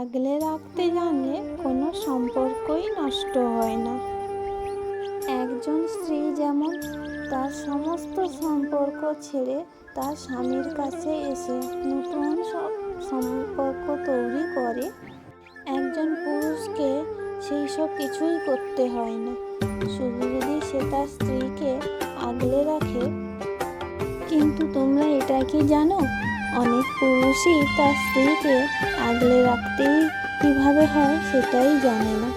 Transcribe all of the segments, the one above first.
আগলে রাখতে জানলে কোনো সম্পর্কই নষ্ট হয় না। একজন স্ত্রী যেমন তার সমস্ত সম্পর্ক ছেড়ে তার স্বামীর কাছে এসে নতুন সব সম্পর্ক তৈরি করে, একজন পুরুষকে সেই সব কিছুই করতে হয় না, শুধু যদি সে তার স্ত্রীকে আগলে রাখে। কিন্তু তোমরা এটা কি জানো, অনেক পুরুষই তার স্ত্রীকে আগলে রাখতেই কিভাবে হয় সেটাই জানে না।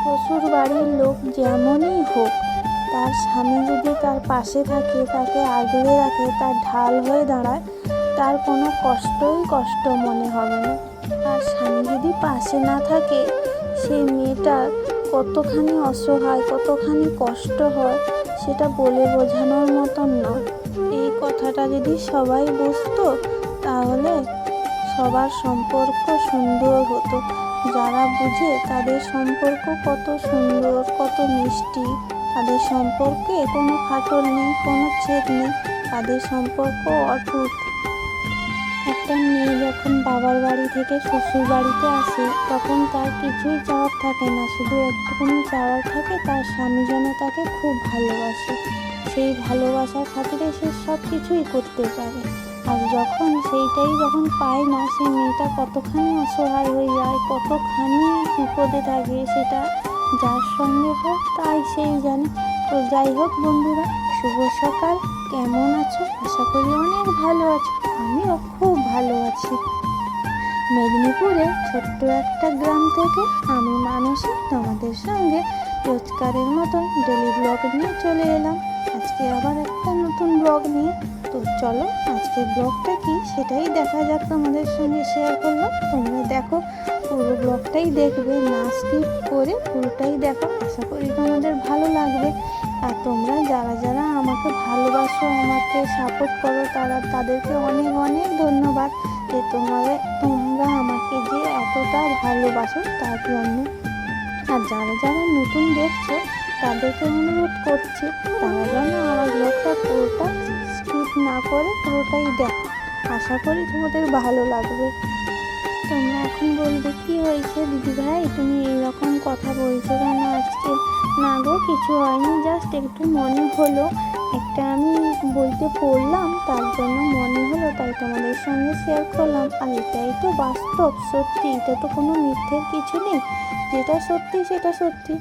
শ্বশুর বাড়ির লোক যেমনই হোক, তার স্বামী যদি তার পাশে থাকে, তাকে আগলে রাখে, তার ঢাল হয়ে দাঁড়ায়, তার কোনো কষ্ট মনে হবে না। আর স্বামী যদি পাশে না থাকে, সেই মেয়েটার কতখানি অসহায়, কতখানি কষ্ট হয় সেটা বলে বোঝানোর মতন নয়। এই কথাটা যদি সবাই বুঝতো, তাহলে সবার সম্পর্ক সুন্দর হতো। যারা বুঝে তাদের সম্পর্ক কত সুন্দর, কত মিষ্টি, তাদের সম্পর্কে কোনো ফাটল নেই, কোনো ছেদ নেই, তাদের সম্পর্ক অটুট। একটা মেয়ে যখন বাবার বাড়ি থেকে শ্বশুর বাড়িতে আসে, তখন তার কিছুই চাওয়ার থাকে না, শুধু একটুখানি চাওয়ার থাকে তার স্বামী যেন তাকে খুব ভালোবাসে। সেই ভালোবাসার খাতিরে সে সব কিছুই করতে পারে। আর সেইটাই যখন পায় না, সেই মেয়েটা কতখানি অসহায় হয়ে যায়, কতখানি বিপদে থাকে, সেটা যার সঙ্গে হোক তাই সেই জানে। তো যাই হোক বন্ধুরা, শুভ সকাল। কেমন আছো? আশা করি অনেক ভালো আছো। আমিও খুব ভালো আছি। মেদিনীপুরে ছোট্ট একটা গ্রাম থেকে আমি মানসী তোমাদের সঙ্গে রোজকারের মতন ডেলি ব্লগ নিয়ে চলে এলাম। আজকে আবার একটা নতুন ব্লগ নিয়ে। তো চলো আজকের ব্লগটা কি সেটাই দেখা যাক, তোমাদের সঙ্গে শেয়ার করলাম। তোমরা দেখো, পুরো ব্লগটাই দেখবে, না স্কিপ করে পুরোটাই দেখো। আশা করি তোমাদের ভালো লাগবে। আর তোমরা যারা যারা আমাকে ভালোবাসো, আমাকে সাপোর্ট করো, তাদেরকে অনেক অনেক ধন্যবাদ যে তোমরা আমাকে যে এতটা ভালোবাসো তার জন্য। আর যারা যারা নতুন দেখছো, তাদেরকে অনুরোধ করছি তারা যেন আমার ব্লগটা পুরোটা স্কিপ না করে পুরোটাই দেখো। আশা করি তোমাদের ভালো লাগবে। তোমরা এখন বলবে, কি হয়েছে দিদিভাই, তুমি এইরকম কথা বলছো কেন আজকে? না গো, কিছু হয়নি, জাস্ট একটু মনে হলো, একটা আমি বইতে পড়লাম, তার জন্য মনে হলো, তাই তোমাদের সঙ্গে শেয়ার করলাম। আর এটাই তো বাস্তব, সত্যি, এটা তো কোনো মিথ্যের কিছু নেই। যেটা সত্যি সেটা সত্যি।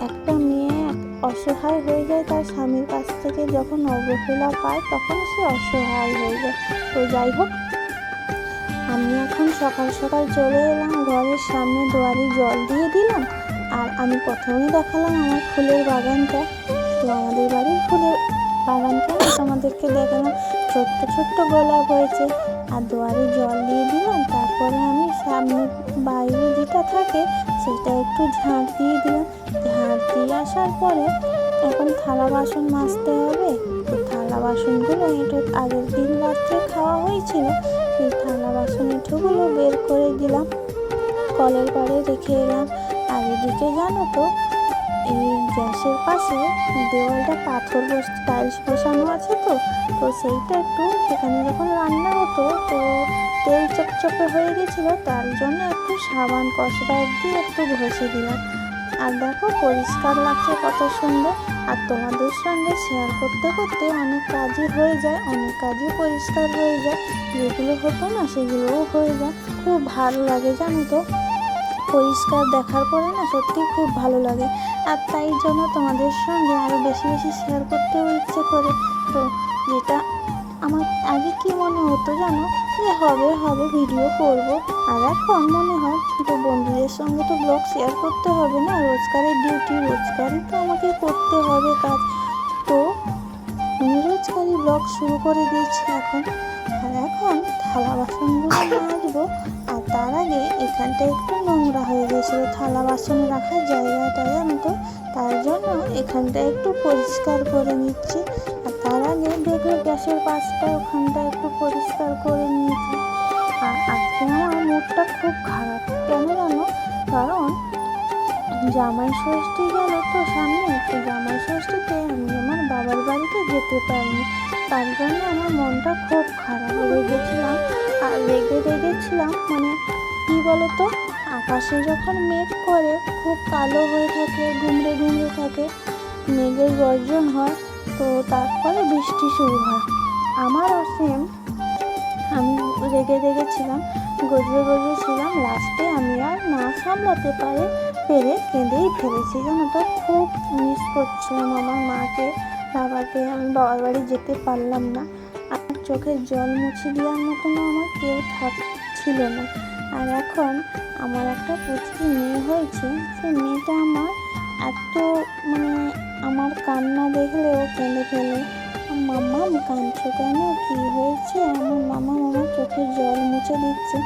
একটা মেয়ে অসহায় হয়ে যায় তার স্বামীর কাছ থেকে, যখন অবহেলা পায় তখন সে অসহায় হয়ে যায়। তো যাই হোক, আমি এখন সকাল সকাল চলে এলাম ঘরের সামনে, দুয়ারে জল দিয়ে দিলাম। আর আমি প্রথমেই দেখালাম আমার ফুলের বাগানটা। তো আমাদের বাড়ির ফুলের বাগানটা তোমাদেরকে দেখালাম, ছোট্ট ছোট্ট গোলাপ হয়েছে। আর দুয়ারে জল দিয়ে দিলাম, তারপরে আমি সামনে বাইরে যেটা থাকে সেটা একটু ঝাঁট দিয়ে দিলাম। ঝাঁট দিয়ে আসার পরে এখন থালা বাসন মাজতে হবে। তো থালা বাসনগুলো একটু আগের দিন রাত্রে খাওয়া হয়েছিল, সেই থালা বাসন এঁঠোগুলো বের করে দিলাম, কলের পাড়ে রেখে এলাম। আর এদিকে জানো তো, এই গ্যাসের পাশে দেওয়ালটা টাইলস বসানো আছে। তো সেইটা একটু, সেখানে যখন রান্না হতো তো তেল চকচকে হয়ে গেছিলো, তার জন্য একটু সাবান কসবাইট দিয়ে একটু ঘষে দিলাম। আর দেখো পরিষ্কার লাগছে, কত সুন্দর। আর তোমাদের সঙ্গে শেয়ার করতে করতে অনেক কাজই হয়ে যায়, অনেক কাজই পরিষ্কার হয়ে যায়, যেগুলো হতো না সেগুলোও হয়ে যায়। খুব ভালো লাগে জানো তো, পরিষ্কার দেখার পরে না সত্যি খুব ভালো লাগে। আর তাই জন্য তোমাদের সঙ্গে আরও বেশি বেশি শেয়ার করতেও ইচ্ছে করে। তো যেটা আমার আগে কি মনে হতো জানো, যে হবে ভিডিও করব, আর এখন মনে হয় তো বন্ধুদের সঙ্গে তো ব্লগ শেয়ার করতে হবে না, রোজগারের ডিউটি, রোজগারই তো আমাকে করতে হবে কাজ। তো আমি রোজগারি ব্লগ শুরু করে দিয়েছি এখন। আর এখন থালা বাসনগুলো মাজবো। আর তার আগে এখানটা একটু নোংরা হয়ে গেছিলো, থালা বাসন রাখার জায়গাটা জানো তো, তার জন্য এখানটা একটু পরিষ্কার করে নিচ্ছি। আর তার আগে দেখলে গ্যাসের পাশটা, ওখানটা একটু পরিষ্কার করে নিয়েছি। আর আজকে আমার মুডটা খুব খারাপ, কেন জানো? কারণ জামাই ষষ্ঠী গেল তো সামনে, তো জামাই ষষ্ঠীতে আমি আমার বাবার বাড়িতে যেতে পারিনি। তার জন্য আমার মনটা খুব খারাপ, রেগেছিলাম। আর রেগেছিলাম মানে কী বলতো, আকাশে যখন মেঘ করে খুব কালো হয়ে থাকে, ঘুমড়ে থাকে, মেঘের গর্জন হয়, তো তারপরে বৃষ্টি শুরু হয়। আমারও সেম, আমি রেগেছিলাম, গজরেছিলাম। লাস্টে আমি আর না সামলাতে পেরে কেঁদেই ফেলেছি। জানো তো, খুব মিস করছিলাম আমার মাকে, বাবাকে। আমি বাবার বাড়ি যেতে পারলাম না। আর চোখের জল মুছে দেওয়ার মতনও আমার কেউ ছিল না। আর এখন আমার একটা পুচকি মেয়ে হয়েছে। সেই মেয়েটা আমার এত মানে আমার কান্না দেখলে ও কেঁদে ফেলে, মাম্মা কাঁদছো কেন, কী হয়েছে? আমার মামা চোখের জল মুছে দিচ্ছে।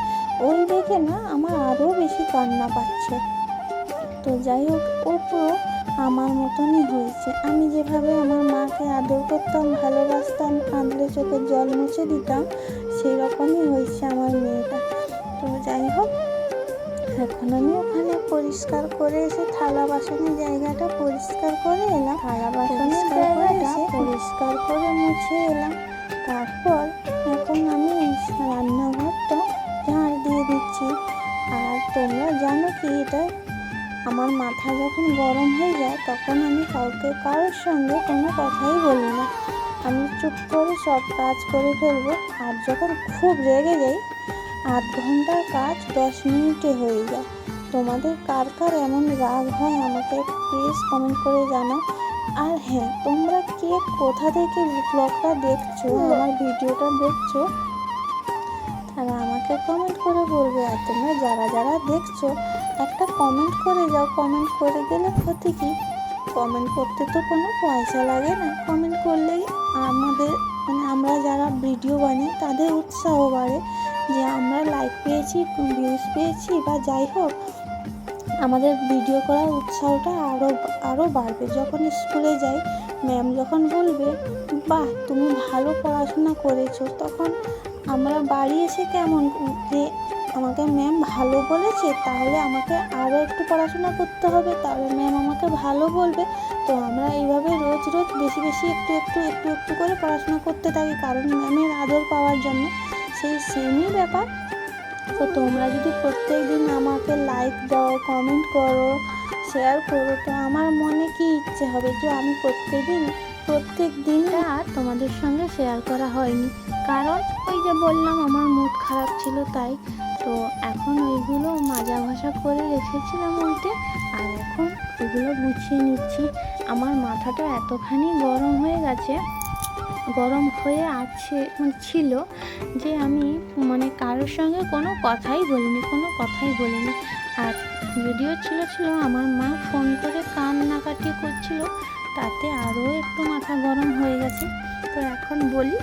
ওই দেখে না আমার আরও বেশি কান্না পাচ্ছে। তো যাই হোক, ও পুরো আমার মতনই হয়েছে। আমি যেভাবে আমার মাকে আদর করতাম, ভালোবাসতাম, কাঁদলে চোখের জল মুছে দিতাম, সেই রকমই হয়েছে আমার মেয়েটা। তো যাই হোক, এখন আমি ওখানে পরিষ্কার করে এসে থালা বাসনের জায়গাটা পরিষ্কার করে এলাম, থালা বাসনের জায়গাটা পরিষ্কার করে মুছে এলাম। তারপর এখন আমি রান্নাঘরটা ঝাড় দিয়ে দিচ্ছি। আর তোমরা জানো কি, এটা আমার মাথা যখন গরম হয়ে যায় তখন আমি কারোর সঙ্গে কোনো কথাই বলি না। আমি চুপ করে সব কাজ করে ফেলবো। আর যখন খুব রেগে যাই, 8 ঘন্টার কাজ 10 মিনিটে হয়ে যায়। তোমাদের কার কার এমন রাগ হয় আমাকে প্লিজ কমেন্ট করে জানাও। আর হ্যাঁ, তোমরা কে কোথা থেকে ব্লগটা দেখছো, আমার ভিডিওটা দেখছো, তারা আমাকে কমেন্ট করে বলবে। আর তোমরা যারা দেখছো একটা কমেন্ট করে যাও। কমেন্ট করে গেলে ক্ষতি কি? কমেন্ট করতে তো কোনো পয়সা লাগে না। কমেন্ট করলেই আমাদের আমরা যারা ভিডিও বানাই তাদের উৎসাহ বাড়ে, যে আমরা লাইক পেয়েছি, ভিউজ পেয়েছি, বা যাই হোক, আমাদের ভিডিও করার উৎসাহটা আরও বাড়বে। যখন স্কুলে যাই, ম্যাম যখন বলবে বাহ তুমি ভালো পড়াশোনা করেছো, তখন আমরা বাড়ি এসে কেমন যে আমাকে ম্যাম ভালো বলেছে, তাহলে আমাকে আরও একটু পড়াশোনা করতে হবে, তাহলে ম্যাম আমাকে ভালো বলবে। তো আমরা এইভাবে রোজ বেশি একটু করে পড়াশোনা করতে থাকি, কারণ ম্যামের আদর পাওয়ার জন্য। সেই সেমই ব্যাপার। তো তোমরা যদি প্রত্যেক দিন আমাকে লাইক দাও, কমেন্ট করো, শেয়ার করো, তো আমার মনে কি ইচ্ছে হবে যে আমি প্রত্যেক দিন আর তোমাদের সঙ্গে শেয়ার করা হয়নি, কারণ ওই যে বললাম আমার মুড খারাপ ছিল তাই। তো এখন ওইগুলো মাজা ঘষা করে রেখেছিলাম উল্টে, আর এখন ওগুলো গুছিয়ে নিচ্ছি। আমার মাথাটা এতখানি গরম হয়ে ছিল যে আমি কারোর সঙ্গে কোনো কথাই বলিনি। আর ভিডিও ছিল আমার মা ফোন করে কান্নাকাটি করছিল, তাতে আরও একটু মাথা গরম হয়ে গেছে। তো এখন বলি,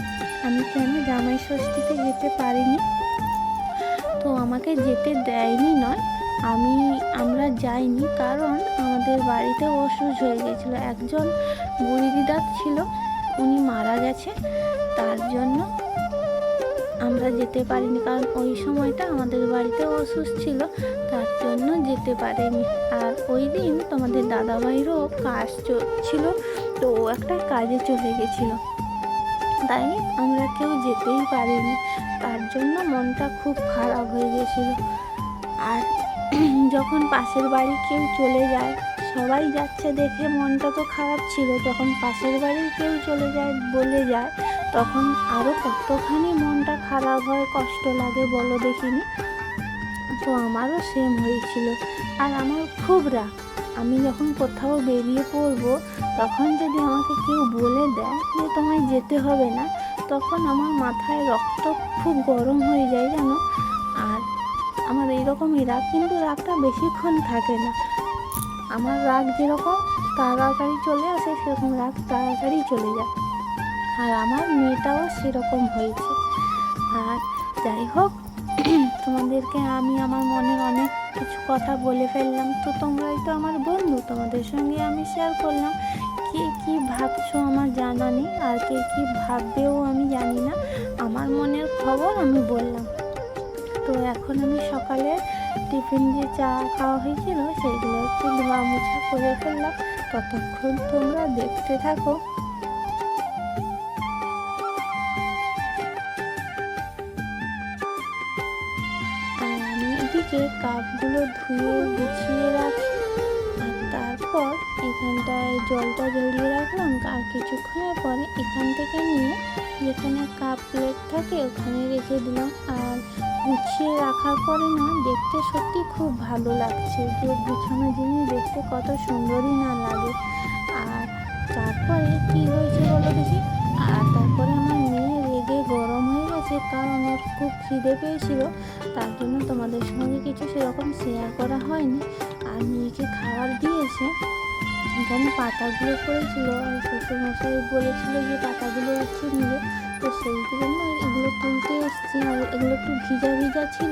আমি কেন জামাই ষষ্ঠীতে যেতে পারিনি। তো আমাকে যেতে দেয়নি নয়, আমরা যাইনি, কারণ আমাদের বাড়িতে অসুখ হয়ে গেছিলো। একজন বুড়ি দিদা ছিল, উনি মারা গেছে, তার জন্য আমরা যেতে পারিনি। কারণ ওই সময়টা আমাদের বাড়িতে অসুখ ছিল, তার জন্য যেতে পারিনি। আর ওই দিন তোমাদের দাদাভাইরও কাজ ছিল, তো ও একটা কাজে চলে গেছিলো, তাই আমরা কেউ যেতেই পারিনি। তার জন্য মনটা খুব খারাপ হয়ে গেছিলো। আর যখন পাশের বাড়ি কেউ চলে যায়, সবাই যাচ্ছে দেখে মনটা তো খারাপ ছিল, যখন পাশের বাড়ির কেউ চলে যায় বলে যায়, তখন আরও কতখানি মনটা খারাপ হয়, কষ্ট লাগে বলো দেখিনি। তো আমারও সেম হয়েছিল। আর আমার খুব রাগ, আমি যখন কোথাও বেরিয়ে পড়বো, তখন যদি আমাকে কেউ বলে দেয় যে তোমায় যেতে হবে না, তখন আমার মাথায় রক্ত খুব গরম হয়ে যায় জানো। আর আমার এইরকমই রাগ, কিন্তু রাগটা বেশিক্ষণ থাকে না। আমার রাগ যেরকম তাড়াতাড়ি চলে আসে, সেরকম রাগ তাড়াতাড়ি চলে যায়। আর আমার মেয়েটাও সেরকম হয়েছে। আর যাই হোক, তোমাদেরকে আমি আমার মনের অনেক কিছু কথা বলে ফেললাম। তো তোমরাই তো আমার বন্ধু, তোমাদের সঙ্গে আমি শেয়ার করলাম। কে কী ভাবছো আমার জানা নেই, আর কে কী ভাববেও আমি জানি না। আমার মনের খবর আমি বললাম। তো এখন আমি সকালে টিফিন যে চা খাওয়া হয়েছিল, সেইগুলো একটু ধোয়া মোছা করে ফেললাম। ততক্ষণ তোমরা দেখতে থাকো। থেকে কাপগুলো ধুয়ে গুছিয়ে রাখি। আর তারপর এখানটায় জলটা ঝরিয়ে রাখলাম, আর কিছুক্ষণের পরে এখান থেকে নিয়ে যেখানে কাপ প্লেট থাকে ওখানে রেখে দিলাম। আর গুছিয়ে রাখার পরে না দেখতে সত্যি খুব ভালো লাগছে, যে গুছানো জিনিস দেখতে কত সুন্দরই না লাগে। আর তারপরে কি হয়েছে বলো দেখি, আর তারপরে আমার মেয়ে রেগে গরম হয়ে গেছে, কারণ ওর খুব খিদে পেয়েছিল। তার জন্য তোমাদের সঙ্গে কিছু সেরকম শেয়ার করা হয়নি। আর মেয়েকে খাবার দিয়েছে, এখানে পাতাগুলো পড়েছিল, আর শ্বশুরমশাই বলেছিল যে পাতাগুলো হচ্ছে নিয়ে, তো সেই জন্য এগুলো তুলতে এসেছি। আর এগুলো একটু ভিজা ভিজা ছিল,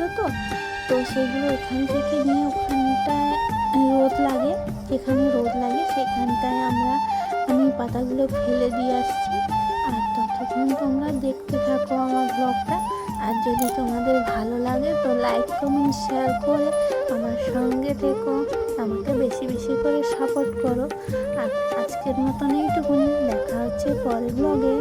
তো সেগুলো এখান থেকে নিয়ে ওখানটায় রোদ লাগে, যেখানে রোদ লাগে সেখানটায় আমি পাতাগুলো ফেলে দিয়ে আসছি। আর ততক্ষণ তোমরা দেখতে থাকো আমার ব্লগটা। আর যদি তোমাদের ভালো লাগে তো লাইক কমেন্ট শেয়ার করে আমার সঙ্গে থেকো, আমাকে বেশি বেশি করে সাপোর্ট করো। আর আজকের মতন এইটুকুনি, দেখা হচ্ছে পরের ব্লগে।